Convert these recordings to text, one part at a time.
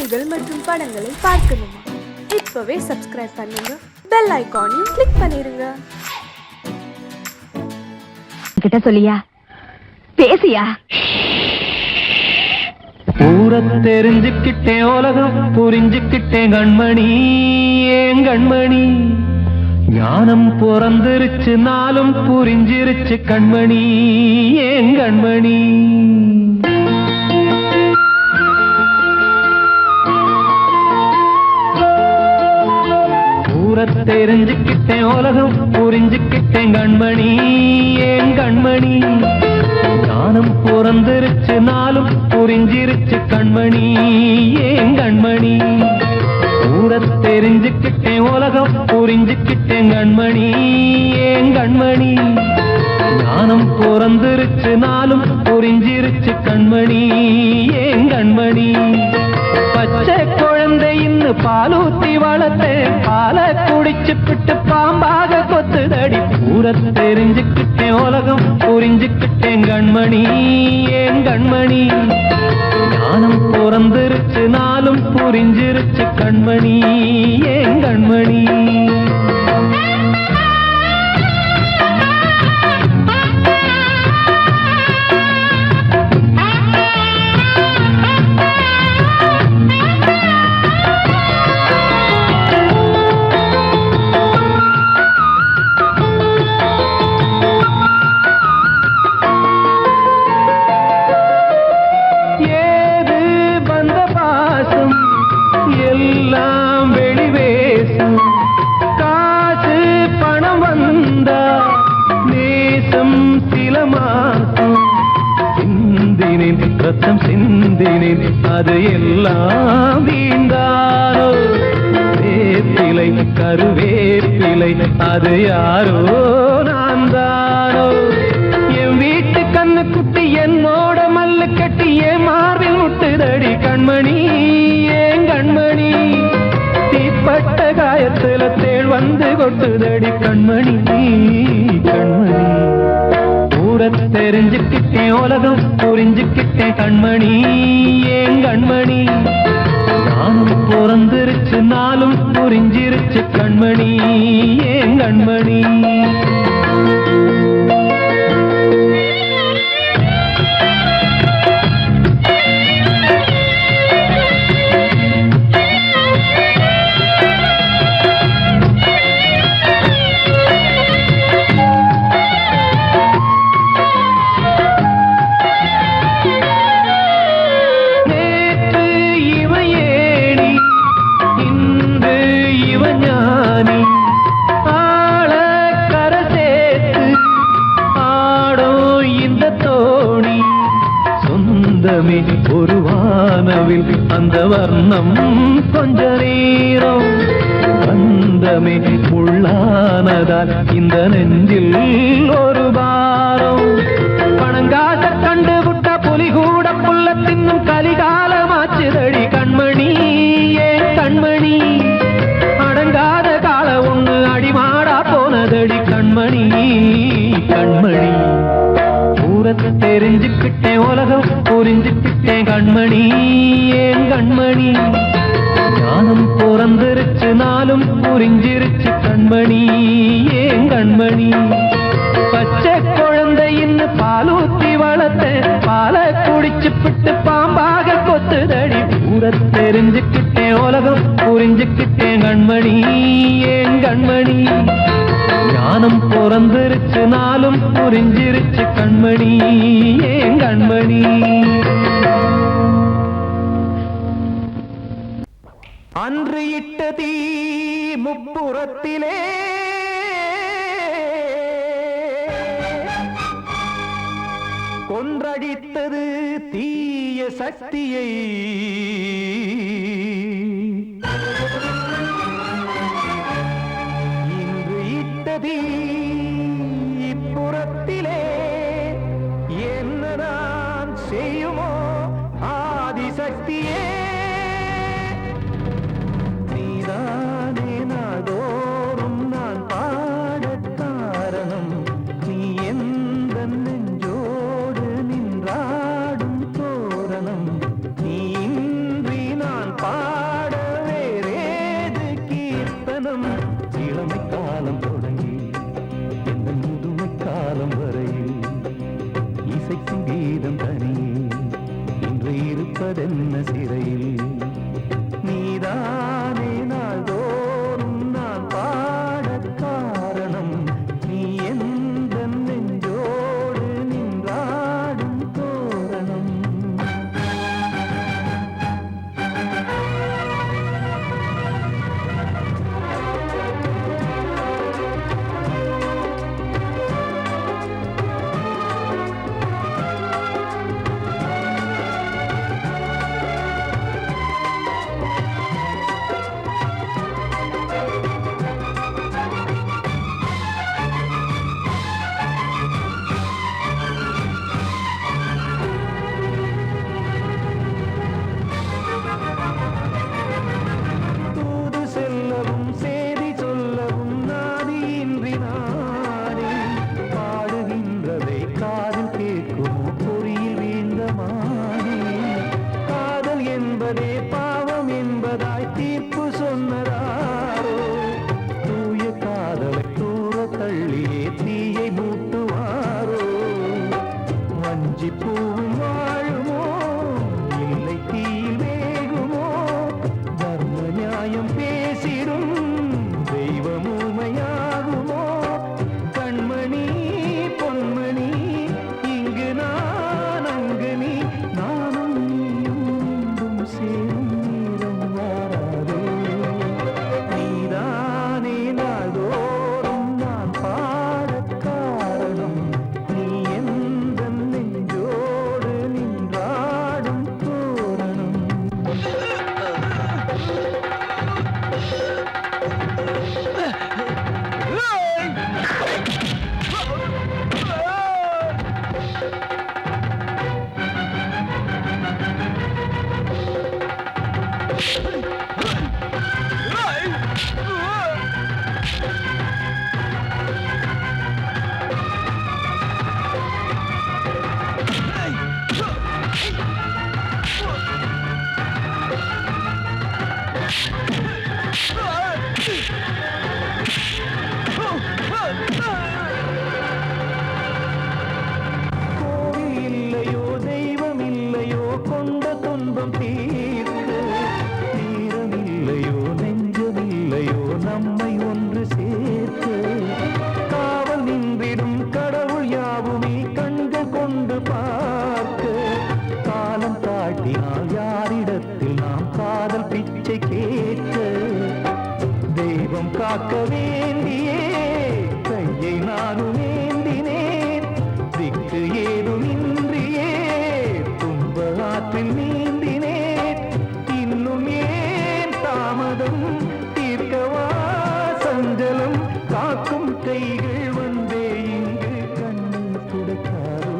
காணொளிகள் மற்றும் படங்களை பார்க்கணுமா? இப்பவே சப்ஸ்கிரைப் பண்ணுங்க, பெல் ஐகானையும் கிளிக் பண்ணிருங்க. கிட்ட சொல்லியா பேசியா? ஊரை தெரிஞ்சுக்கிட்டேன், உலகம் புரிஞ்சுக்கிட்டேன் கண்மணி, ஏன் கண்மணி. ஞானம் பிறந்திருச்சு, நாளும் புரிஞ்சிருச்சு கண்மணி, ஏன் கண்மணி. ஊரை தெரிஞ்சுக்கிட்டேன், உலகம் புரிஞ்சுக்கிட்டேன் கண்மணி, ஏன் கண்மணி. ஞானம் பிறந்திருச்சு, நாளும் புரிஞ்சிருச்சு கண்மணி, ஏன் கண்மணி. ஊரை தெரிஞ்சுக்கிட்டேன், உலகம் புரிஞ்சுக்கிட்டேன் கண்மணி, ஏன் கண்மணி. ஞானம் பிறந்திருச்சு, நாளும் புரிஞ்சிருச்சு கண்மணி, ஏன் கண்மணி. பச்சை குழந்தைன்னு பாலூத்தி வளர்த்தேன், பாலை குடிச்சுப்பிட்டு பாம்பாக கொத்துதடி. ஊரை தெரிஞ்சுக்கிட்டேன், உலகம் புரிஞ்சுக்கிட்டேன் கண்மணி, ஏன் கண்மணி. ஞானம் பிறந்திருச்சு, நாளும் புரிஞ்சிருச்சு கண்மணி, ஏன் கண்மணி. எல்லாம் வெளிவேசும், காசு பணம் வந்தா நேசம் சில மாசம். சிந்தினேன் ரத்தம் சிந்தினேன், அது எல்லாம் வீண்டாரோ. வேப்பிலை கருவேப்பிலை, அது யாரோ நான் தானோ. என் வீட்டு கண்ணு குட்டி என்னோட மல்லு கட்டி என் மார்பில் முட்டுதடி கண்மணி, ஏன் கண்மணி. தீப்பட்ட காயத்துல தேள் வந்து கொட்டுதடி கண்மணி, கண்மணி. ஊரை தெரிஞ்சுக்கிட்டேன், உலகம் புரிஞ்சுக்கிட்டேன் கண்மணி, ஏன் கண்மணி. நானும் பிறந்திருச்சு, நாளும் புரிஞ்சிருச்சு கண்மணி, ஏன் கண்மணி. ஒரு வானவில் அந்த வர்ணம் கொஞ்ச நேரம் வந்தமே உள்ளானதால் இந்த நெஞ்சில் ஒரு பாரம். பணங்காச கண்டு விட்ட புலி கூட புல்ல தின்னும் கலிகாலமாச்சுதடி கண்மணி, ஏன் கண்மணி. அடங்காத கால ஒண்ணு அடிமாடா போனதடி கண்மணி, கண்மணி. ஊரை தெரிஞ்சுக்கிட்டேன், உலகம் புரிஞ்சுக்கிட்டேன் கண்மணி, ஏன் கண்மணி. ஞானம் பிறந்திருச்சு, நாளும் புரிஞ்சிருச்சு கண்மணி, ஏன் கண்மணி. பச்சை குழந்தைன்னு பாலூத்தி வளர்த்தேன், பாலை குடிச்சுப்பிட்டு பாம்பாக கொத்துதடி. ஊரை தெரிஞ்சுக்கிட்டேன், உலகம் புரிஞ்சுக்கிட்டேன் கண்மணி, ஏன் கண்மணி. ஞானம் பிறந்திருச்சு, நாளும் புரிஞ்சிருச்சு கண்மணி, ஏன் கண்மணி. அன்று இட்ட தீ முப்புறத்திலே கொன்றடித்தது தீய சக்தியை. இன்று இட்டதீ இப்புறத்திலே என்னதான் செய்யுமோ ஆதிசக்தியே. நீதானே நாள்தோறும் நான் பாட காரணம், நீ எந்த நெஞ்சோடு நின்றாடும் தோரணம். நீ இன்றி சிறையில் நீதானே நாள்தோறும் நான் பாடக் காரணம் நீ எந்த நெஞ்சோடு நின்றாடும் தோரணம் தூது செல்லவும் சேதி சொல்லவும் நாதியின்றி நானே பாடுகின்றதை காதில் கேட்குமோ பொறியில் வீழ்ந்த மானே காதல் என்பதே பாவம் என்பதாய் தீர்ப்பு சொன்னதாரோ தூய காதலை தூர தள்ளியே தீயை மூட்டுவாரோ வஞ்சி பூவும் வாழுமோ இல்லை தீயில் வேகுமோ தர்ம நியாயம் பேசிடும் தெய்வம் ஊமையாகுமோ கண்மணி பொன்மணி இங்கு நான் அங்கு நீ நானும் நீயும் மீண்டும் சேரும் நேரம் வாராதோ நீதானே நாள்தோறும் நான் பாடக் காரணம் நீ எந்த நெஞ்சோடு நின்றாடும் தோரணம் கோவில் இல்லையோ தெய்வம் இல்லையோ கொண்ட துன்பம் தீர்க்க நேரம் இல்லையோ நெஞ்சம் இல்லையோ நம்மை ஒன்று சேர்க்க காவல் நின்றிடும் கடவுள் யாவுமே கண்கள் கொண்டு பார்க்க காலம் காட்டினால் யாரிடத்தில் நாம் காதல் பிச்சை கேட்க தெய்வம் காக்க வேண்டியே கையை நானும் ஏந்தினேன் திக்கு ஏதும் இன்றியே துன்ப ஆற்றில் நீந்தினேன் இன்னும் ஏன் தாமதம் தீர்க்கவா சஞ்சலம் காக்கும் கைகள் வந்தே இங்கு கண்ணீர் துடைக்காதோ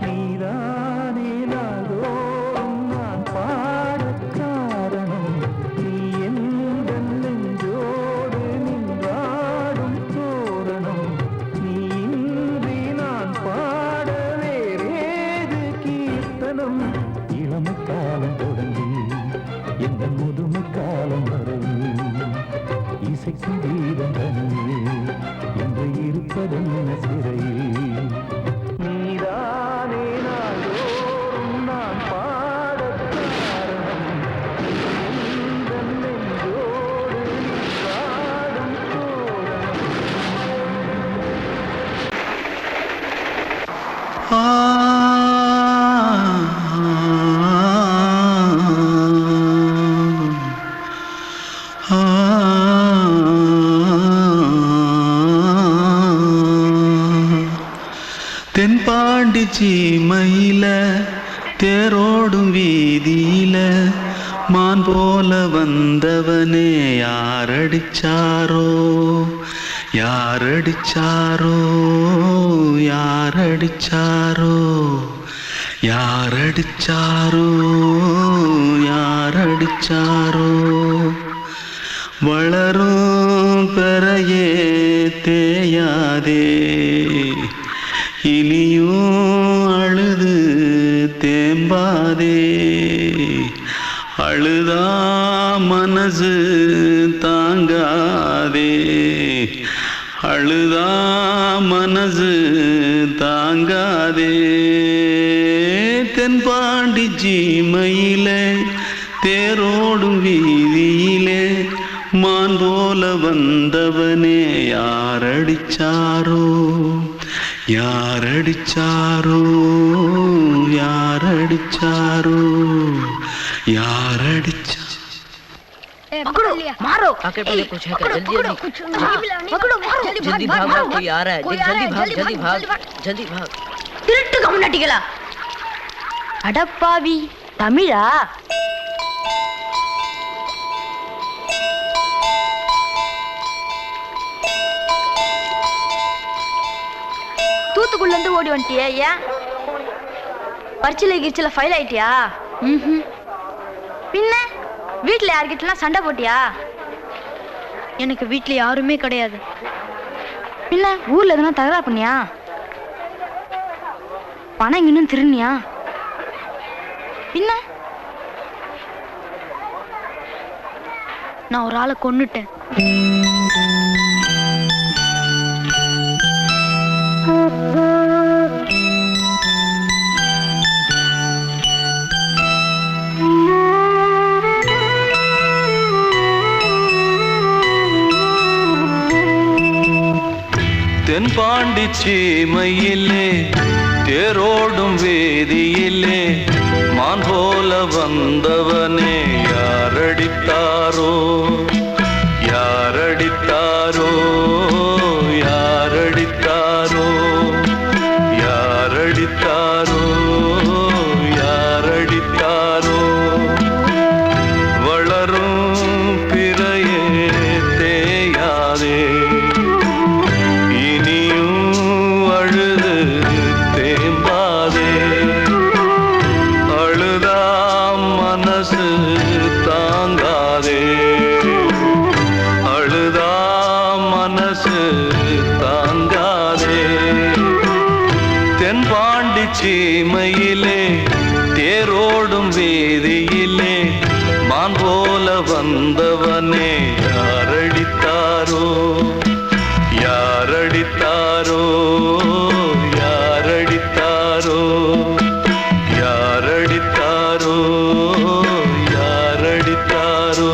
நீதானே நாள்தோறும் நான் பாடக் காரணம் நீ எந்த நெஞ்சோடு நின்றாடும் தோரணம் நீ இன்றி நான் பாட வேறேது கீர்த்தனம் இளமை காலம் தொடங்கி எந்த முதுமை காலம் வரை இசைக்கும் கீதம் தனியே என்று இருப்பதென்ன சிறையில் நீதானே நாள்தோறும் நான் பாடக் காரணம் நீ எந்த நெஞ்சோடு நின்றாடும் தோரணம் தென்பாண்டி சீமையில தேரோடும் வீதியில மான் போல வந்தவனே யாரடிச்சாரோ யாரடிச்சாரோ யாரடிச்சாரோ யாரடிச்சாரோ யாரடிச்சாரோ வளரும் பெறையே தேயாதே இனியும் அழுது தேம்பாதே அழுதா மனசு தாங்காதே அழுதா மனசு தாங்காதே தென்பாண்டி ஜீம சீமையிலே தேரோடும் வீதியிலே மான் போல வந்தவனே யாரடிச்சாரோ யாரடிச்சாரோ யாரடிச்சாரோ யாரடிச்சா पकड़ो मारो आके पहले कुछ है क्या जल्दी जल्दी पकड़ो मारो जल्दी भाग भाग कोई आ रहा है देख जल्दी भाग जल्दी भाग திருட்டு கம்யூனிட்டிகளா அடப்பாவி தமிழா தூத்துக்குள்ள இருந்து ஓடி வந்துட்டியா ஏன் பரிச்சையில கிரிச்சில ஃபைல் ஆயிட்டியா பின்ன வீட்டுல யார்கிட்டலாம் சண்டை போட்டியா எனக்கு வீட்டுல யாருமே கிடையாது பின்ன ஊர்ல எதுனா தகராறு பண்ணியா பணம் இன்னும் திருநியா பின்ன நான் ஒரு ஆளை கொன்னுட்டேன் தென்பாண்டி சீமையிலே தேரோடும் வேதியிலே மான் போல வந்தவனே யாரடித்தாரோ யாரடித்தாரோ யாரடித்தாரோ யாரடித்தாரோ யாரடித்தாரோ வளரும் பிறையே தேயாதே சீமையிலே தேரோடும் வேதியிலே மான் போல வந்தவனே யாரடித்தாரோ யாரடித்தாரோ யாரடித்தாரோ யாரடித்தாரோ யாரடித்தாரோ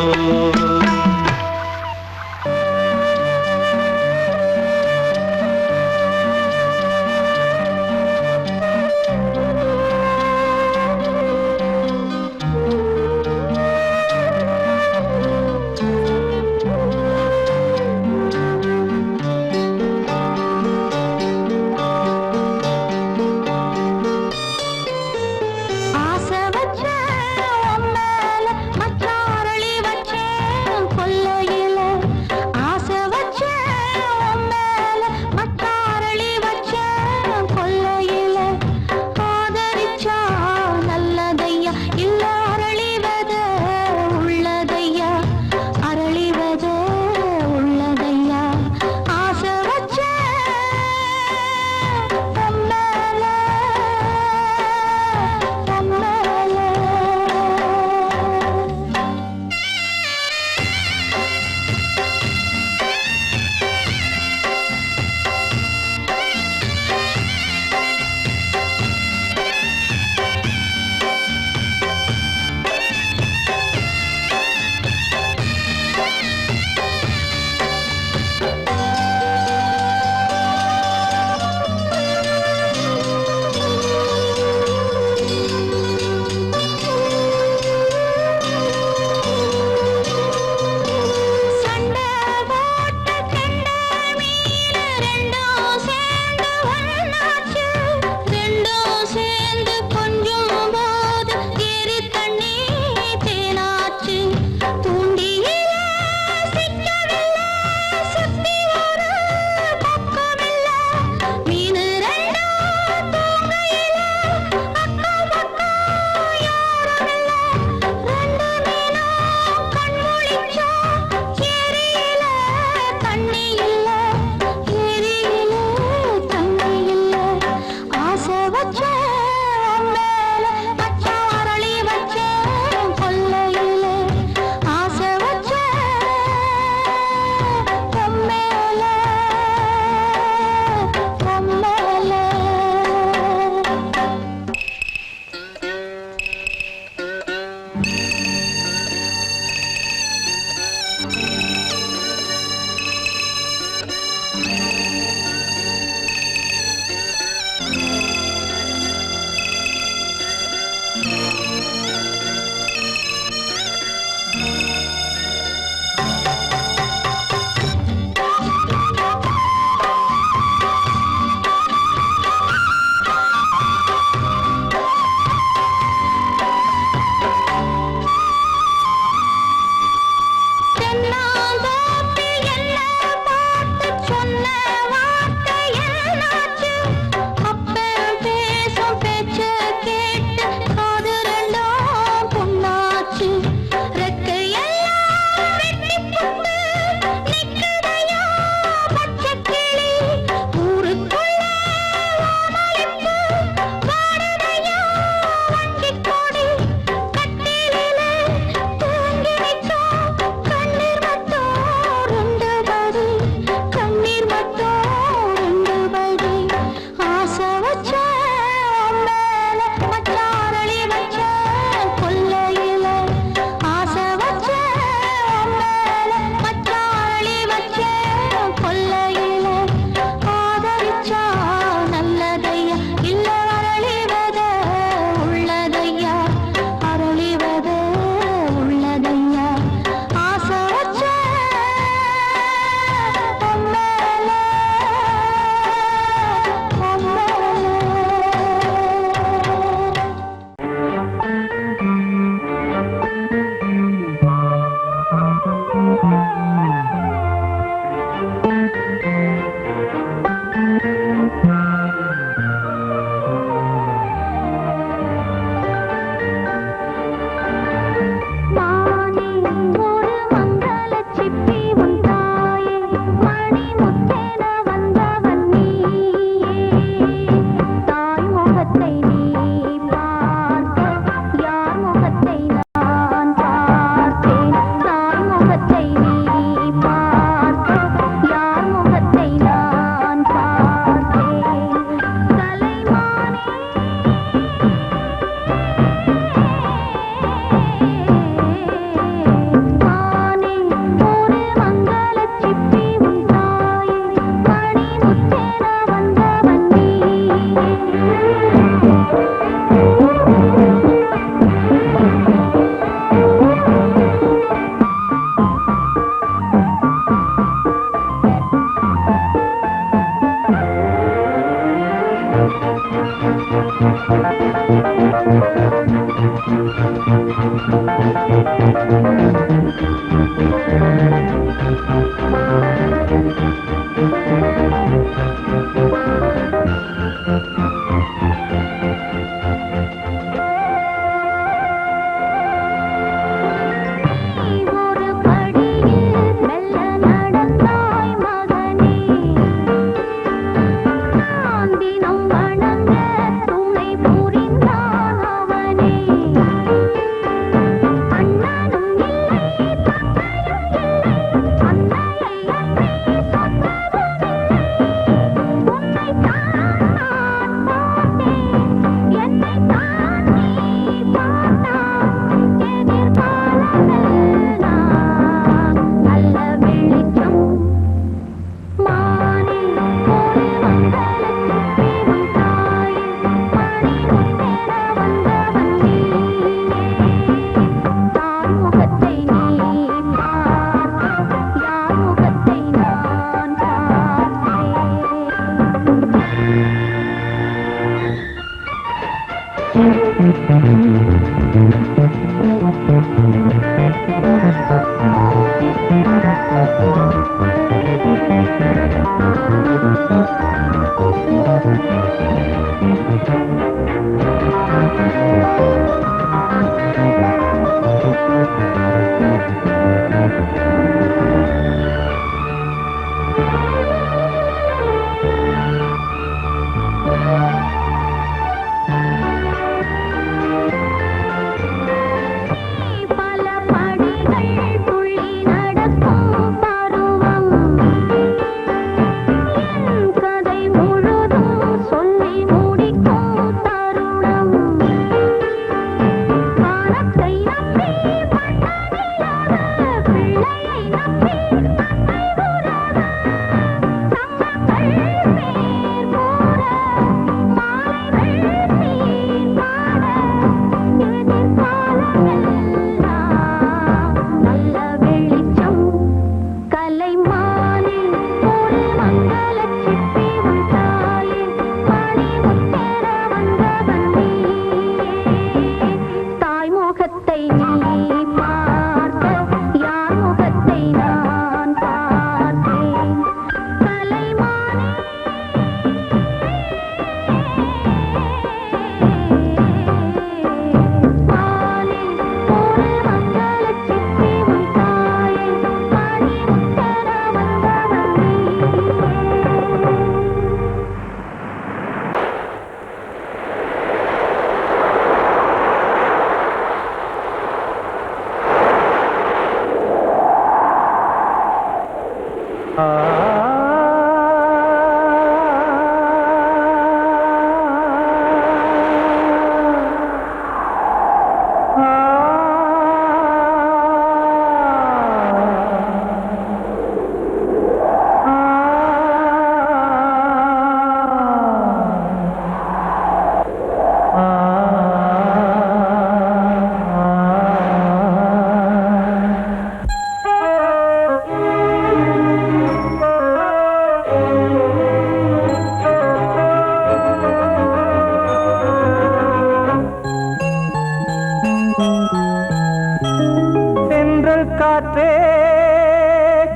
காற்றே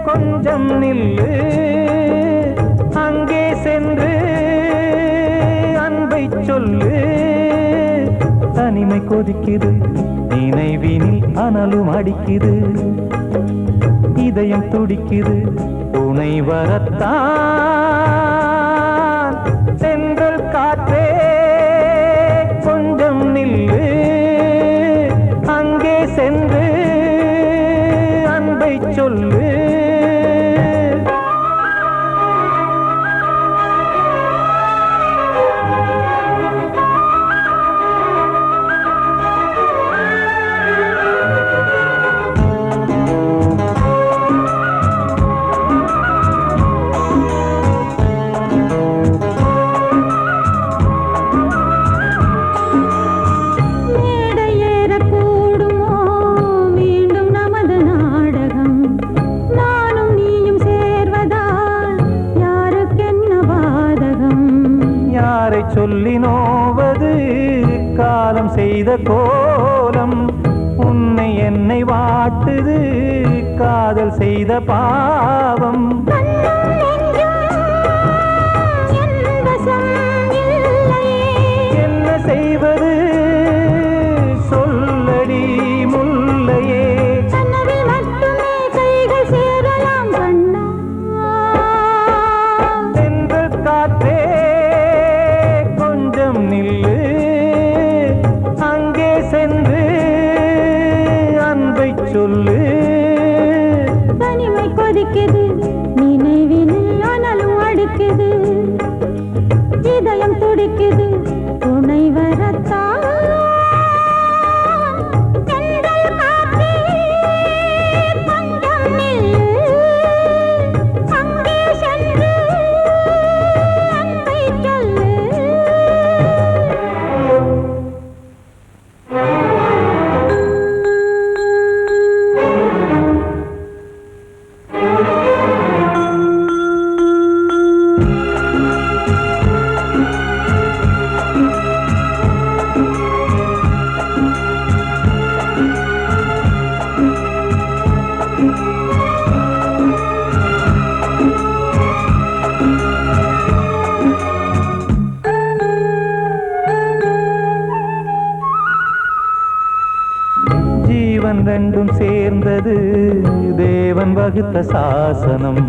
கொஞ்சம் நில்லு, அங்கே சென்று அன்பை சொல்லு. தனிமை கொதிக்குது, நினைவினில் அனலும் அடிக்குது, இதயம் துடிக்குது துணை வரத்தான். சென்றல் காற்றே கொஞ்சம் நில்லு, அங்கே சென்று அன்பை சொல்லு. சொல்லி நோவது காலம் செய்த கோலம், உன்னை என்னை வாட்டுது காதல் செய்த பாவம். என்ன செய்வது சொல்லடி முல்லையே. தென்றல் காற்றே கொஞ்சம் நில்லு, அங்கே சென்று அன்பை சொல்லு. தனிமை கொதிக்குது நினைவினில் ஆனாலும் அடுக்குது, இதயம் துடிக்குது துணை வரத்தான். தென்றல் காற்றே கொஞ்சம் நில்லு, அங்கே சென்று அன்பை சொல்லு. ஜீவன் ரெண்டும் சேர்ந்தது தேவன் வகுத்த சாசனம்.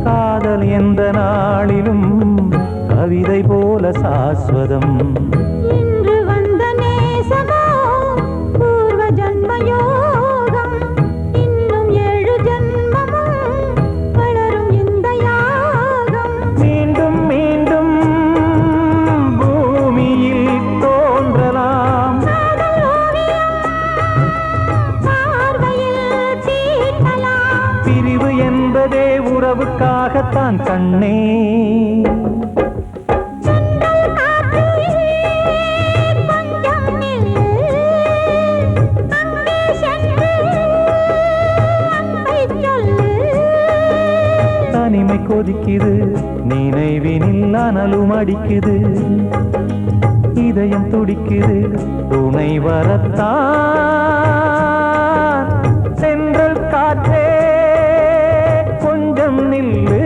காதல் எந்த நாளிலும் கவிதை போல சாஸ்வதம். இன்று வந்த நேசமோ பூர்வ ஜன்ம யோகம், இன்னும் 7 ஜன்மமும் வளரும் இந்த யாகம். மீண்டும் மீண்டும் பூமியில் தோன்றலாம். காதல் ஓவியம் பார்வையில் தீட்டலாம். பிரிவு என்பதே உறவுக்காகத்தான் கண்ணே. தென்றல் காற்றே கொஞ்சம் நில்லு, அங்கே சென்று அன்பை சொல்லு. தனிமை கொதிக்குது நினைவினில் அனலும் அடிக்குது, இதயம் துடிக்குது துணை வரத்தான். சென்றல் காற்றே கொஞ்சம் நில்லு,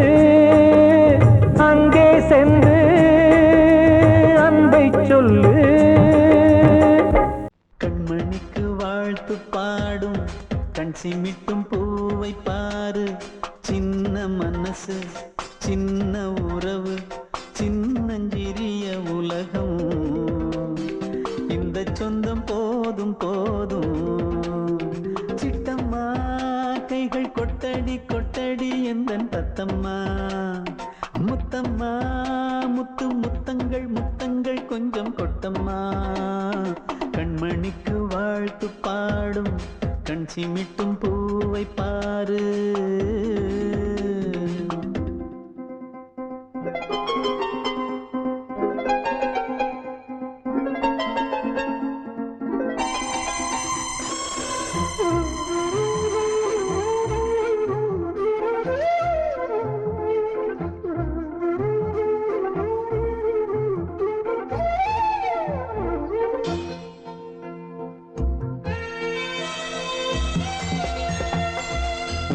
அங்கே சென்று அன்பை சொல்லு. கண்மணிக்கு வாழ்த்து பாடும் கண் சிமிட்டும் பூவை பாரு. சின்ன மனசு சின்ன உறவு சின்னஞ்சிறிய உலகம். இந்த சொந்தம் போதும் போதும். சிட்டம்மா கைகள் கொட்டடி கொட்டடி எந்தன் தத்தம்மா. முத்தம்மா முத்து முத்தங்கள் முத்தங்கள் கொஞ்சம் கொட்டம்மா. கண்மணிக்கு வாழ்த்து பாடும் கண் சிமிட்டும் பூவை பாரு.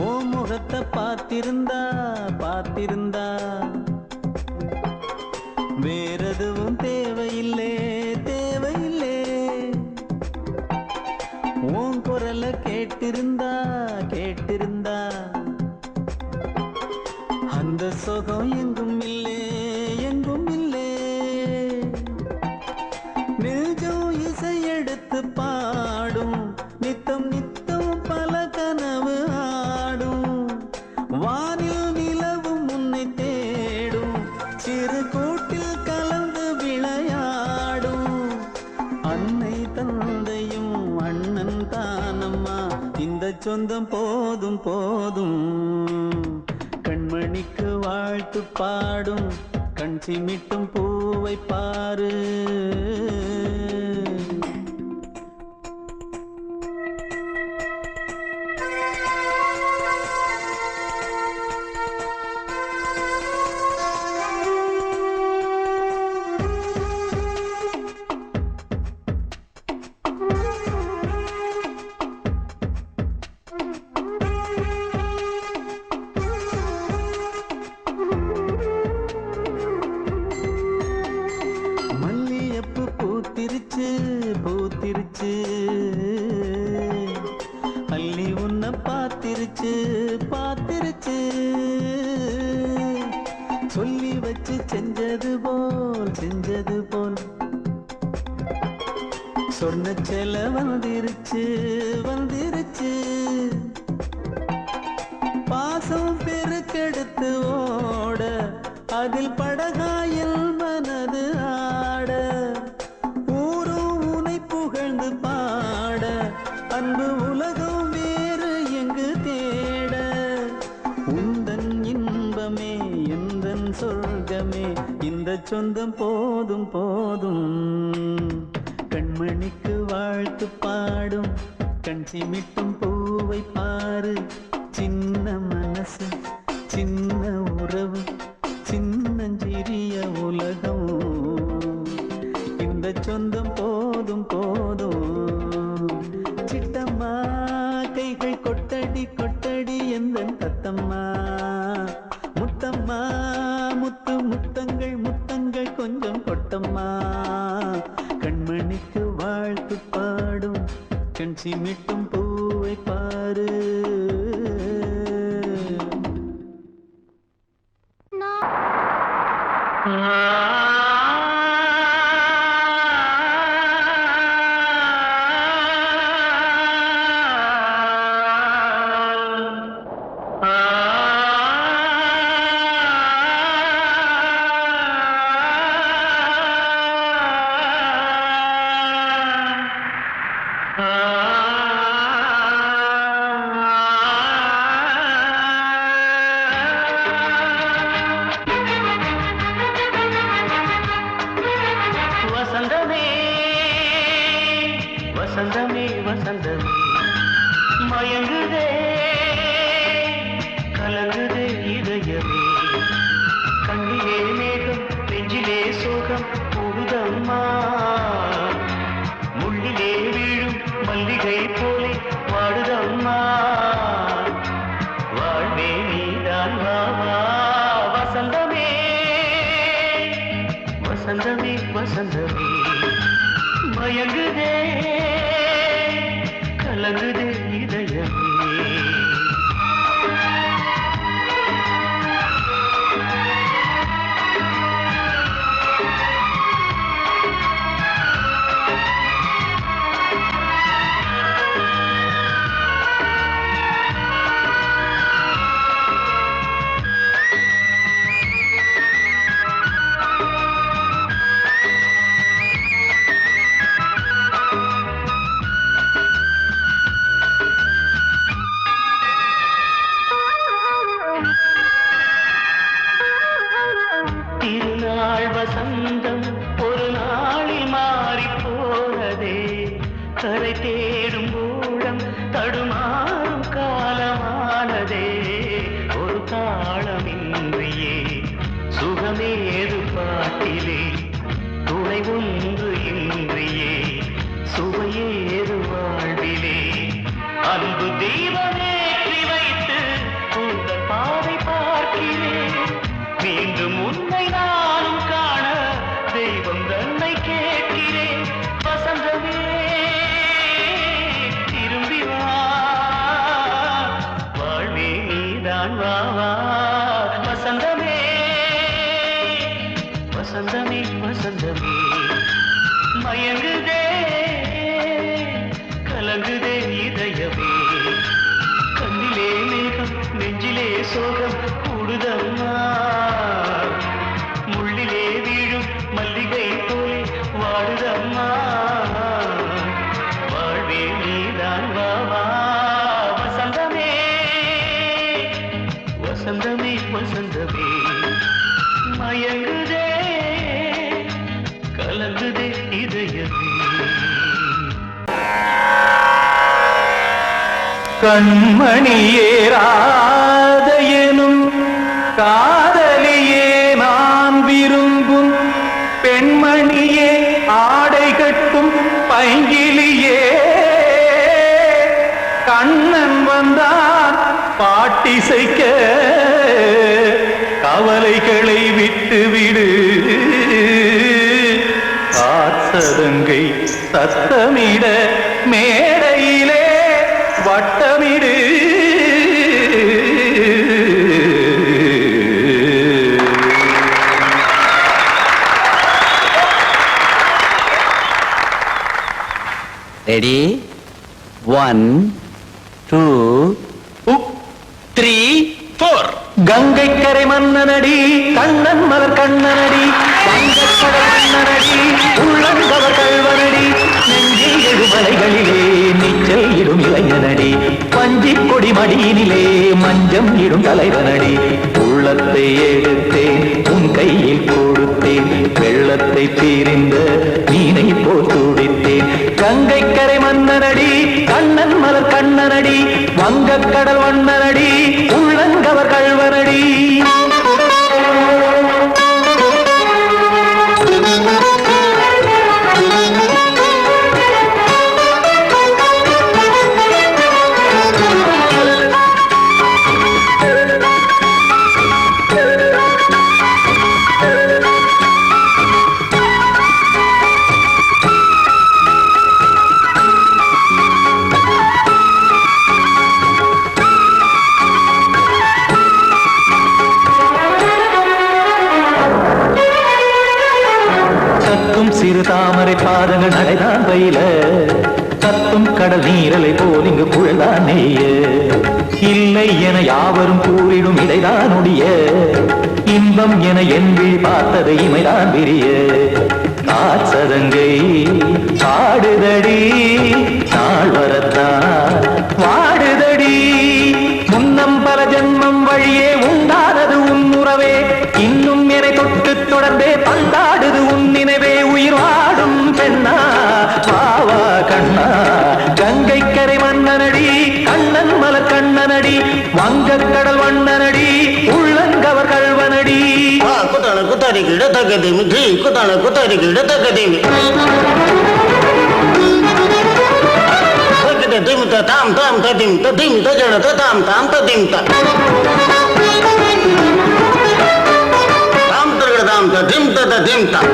ஓ முகத்தை பார்த்திருந்தா பார்த்திருந்தா வேறெதுவும் தேவையில்லை தேவையில்லை. உன் குரலை கேட்டிருந்தா கேட்டிருந்தா அந்த சுகம் எங்கும் இல்லை எங்கும் இல்லை. நெஞ்சம் இசை எடுத்து பாடும் நித்தம் நித்தம் பல கனவு ஆடும். வானில் நிலவும் உன்னை தேடும் சிறு கூட்டில் கலந்து விளையாடும். அன்னை தந்தையும் அண்ணன் தானம்மா இந்த சொந்தம் போதும் போதும். கண்மணிக்கு வாழ்த்து பாடும் கண் சிமிட்டும் பூவை பாரு. அள்ளி உன்னை பார்த்திருச்சு பார்த்திருச்சு சொல்லி வச்சு செஞ்சது போல் சொன்ன செல வந்துருச்சு பாசம் பெருக்கெடுத்து ஓட அதில் படகாயில் மனது ஆட ஊரும் உனை புகழ்ந்து பாட அன்பு உலகம் வேறு எங்கு தேட உந்தன் இன்பமே எந்தன் சொர்க்கமே இந்த சொந்தம் போதும் கண்மணிக்கு வாழ்த்து பாடும் கண் சிமிட்டும் பூவை பாரு சின்ன மனசு சின்ன உறவு சின்னஞ்சிறிய உலகம் இந்த சொந்தம் போதும் சிட்டம்மா கைகள் கொட்டடி எந்தன் தத்தம்மா முத்தம்மா முத்தங்கள் கொஞ்சம் கொட்டம்மா கண்மணிக்கு வாழ்த்து பாடும் கண் சிமிட்டும் பூவை பாரு வசந்தமே மயங்குதே கலங்குதே இதயமே கண்ணிலே மேகம் நெஞ்சிலே சோகம் கூடுதம்மா முள்ளிலே வீழும் மல்லிகை போலே வாடுதம்மா வாழ்வே நீதான் வாவா வசந்தமே மயங்குதே கலங்குதே இதயமே திருநாள் வசந்தம் ஒரு நாளில் மாறி போனதே கரை தேடும் ஊழம் தடுமாறும் காலமானதே ஒரு தாளமின்றியே சுகமேது பாட்டிலே துணை ஒன்று இன்றியே சுவையேது வாழ்விலே அன்பு தெய்வமேற்றி வைத்து உங்கள் பாதை பார்க்கிறேன் மீண்டும் உன்னை நானும் காண தெய்வம் தன்னை கேட்கிறேன் வசந்தமே திரும்பி வா வாழ்வே நீதான் வா வசந்தமே மயங்குதே கலங்குதே இதயமே கண்ணிலே மேகம் நெஞ்சிலே சோகம் கூடுதம்மா முள்ளிலே வீழும் மல்லிகை போலே வாடுதம்மா வாழ்வே நீதான் வா வசந்தமே மயங்குதே கலங்குதே இதயமே கண்மணியேராத எனும் காதலியே நான் விரும்பும் பெண்மணியே ஆடை கட்டும் பைங்கிலியே கண்ணன் வந்தான் பாட்டிசைக்க கவலைகளை விட்டுவிடு காத்ததங்கை சத்தமிட மேடையிலே வட்டமிடு ரெடி 1 2 3 4 கங்கை கரை மன்னனடி கண்ணன் மலர் கண்ணனடி வங்கக்கடல் மன்னனடி உள்ளங்கவர் கல்வனடி நெஞ்சில் எழுமலைகளிலே நீச்சல் இடும் இளைஞனடி பஞ்சி கொடி மடியினிலே மஞ்சம் இடும் தலைவனடி உள்ளத்தை எடுத்தேன் உன் கையில் கொடுத்தேன் வெள்ளத்தை தீரிந்த மீனை போல் துடித்தேன் கங்கை கரை மன்னனடி கண்ணன் மலர் கண்ணனடி வங்கக்கடல் வண்ணனடி உள்ளங்கவர் கல்வனடி சிறு தாமரை பாதங்கள் நடைதான் பயில கத்தும் கடல் நீரலை போல் இங்கு புழல்தான் நெய்ய இல்லை என யாவரும் கூறிடும் இடைதான் உடைய இன்பம் என என் விழி பார்த்தது இமைதான் விரிய காசதங்கை பாடுதடி நாள் வரத்தான் வாடுதடி முன்னம் பல ஜன்மம் வழியே உண்டானது உன் உறவே இன்னும் என்னை தொட்டு தொடர்ந்தே பந்தாடுது உன் நினைவே உயிர் வாடும் பெண்ணா பாவா கண்ணா கங்கை கரை மன்னனடி கண்ணன் மலர் கண்ணனடி வங்கக்கடல் வண்ணனடி உள்ளங்கவர் கல்வனடி குத்தான குத்தாரிக்கு இடத்தக்கதேமி ஜி குத்தான குத்தாரிக்கு இடத்தக்கதேமி திமுக தாம் தாம் ததிம் ததிம் தஜன தாம் தாம் ததிம் தாம் தாம் ததிம் ததிம் தாம்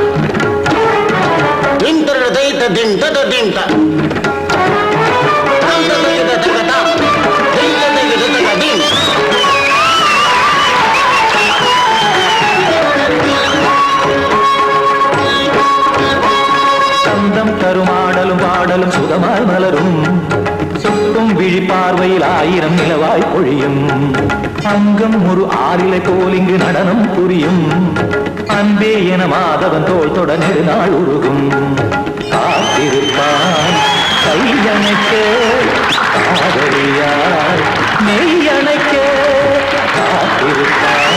திம் தர தை ததிம் ததிம் தாம் தாம் ததிம் ததிம் தாம் திம் ததிம் ததிம் சந்தம் தருமாடலும் பாடலும் சுகமாய் மலரும் சுட்டும் விழி பார்வையில் ஆயிரம் நிலவாய் பொழியும் அங்கம் ஒரு ஆறிலை போல் இங்கு நடனம் புரியும் அன்பே என மாதவன் தோள் தொட நெடுநாள் உருகும் காத்திருப்பான் கையணைக்க காதலியார் மெய்யணைக்க காத்திருப்பான்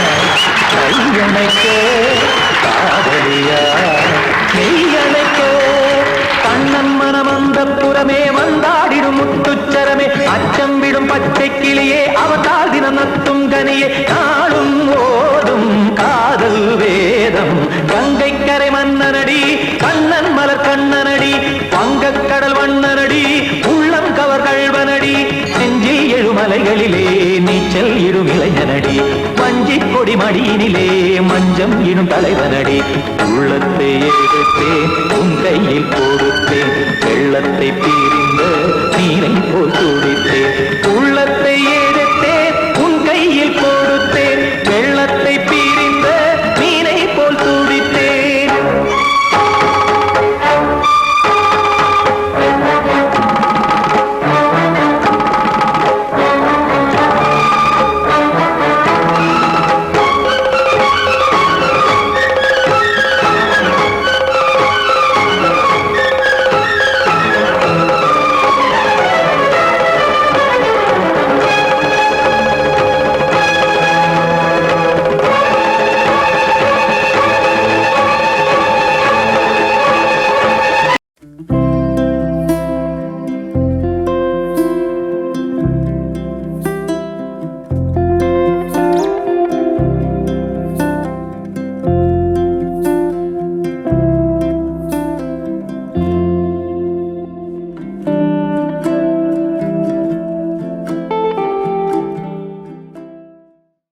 கையணைக்க காதலியார் மெய்யணைக்க கண்ணன் மனம் அந்த புறமே வந்தாடிடும் முத்துச்சரமே அச்சம் விடும் பச்சை கிளியே அவதால் தினம் நத்தும் கனியே நாளும் ஓதும் காதல் வேதம் கங்கை கரை மன்னனடி கண்ணன் மலர் கண்ணனடி வங்கக்கடல் வண்ணனடி உள்ளம் கவர் கல்வனடி நெஞ்சில் எழுமலைகளிலே நீச்சல் இடும் இளைஞனடி வஞ்சி கொடி மடியினிலே மஞ்சம் இடும் தலைவனடி உள்ளத்தை எடுத்தேன் உன் கையில் கொடுத்தேன் வெள்ளத்தை பீரிந்த நீரை போல் துடித்தேன்